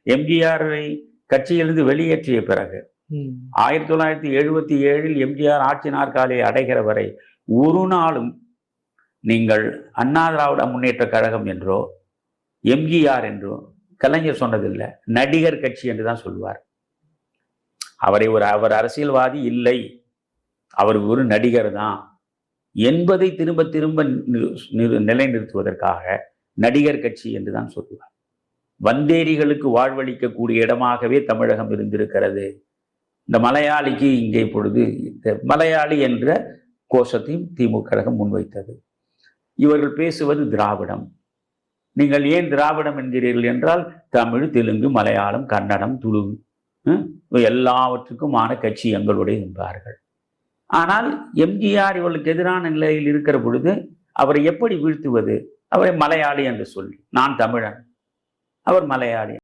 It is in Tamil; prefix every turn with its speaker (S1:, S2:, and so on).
S1: எம்ஜிஆரை கட்சியிலிருந்து வெளியேற்றிய பிறகு 1977 எம்ஜிஆர் ஆட்சி நாற்காலியை அடைகிற வரை ஒரு நாளும் நீங்கள் அண்ணா திராவிட முன்னேற்ற கழகம் என்றோ எம்ஜிஆர் என்றோ கலைஞர் சொன்னதில்லை, நடிகர் கட்சி என்று தான் சொல்வார். அவர் அரசியல்வாதி இல்லை, அவர் ஒரு நடிகர் தான் என்பதை திரும்ப திரும்ப நிலைநிறுத்துவதற்காக நடிகர் கட்சி என்று தான் சொல்லுவார். வந்தேரிகளுக்கு வாழ்வளிக்கக்கூடிய இடமாகவே தமிழகம் இருந்திருக்கிறது. இந்த மலையாளிக்கு இங்கே இப்பொழுது இந்த மலையாளி என்ற கோஷத்தையும் திமுக கழகம் முன்வைத்தது. இவர்கள் பேசுவது திராவிடம். நீங்கள் ஏன் திராவிடம் என்கிறீர்கள் என்றால் தமிழ், தெலுங்கு, மலையாளம், கன்னடம், துளு எல்லாவற்றுக்குமான கட்சி எங்களுடைய என்பார்கள். ஆனால் எம்ஜிஆர் இவர்களுக்கு எதிரான நிலையில் இருக்கிற பொழுது அவரை எப்படி வீழ்த்துவது? அவரை மலையாளி என்று சொல்லி, நான் தமிழன், அவர் மலையாளி.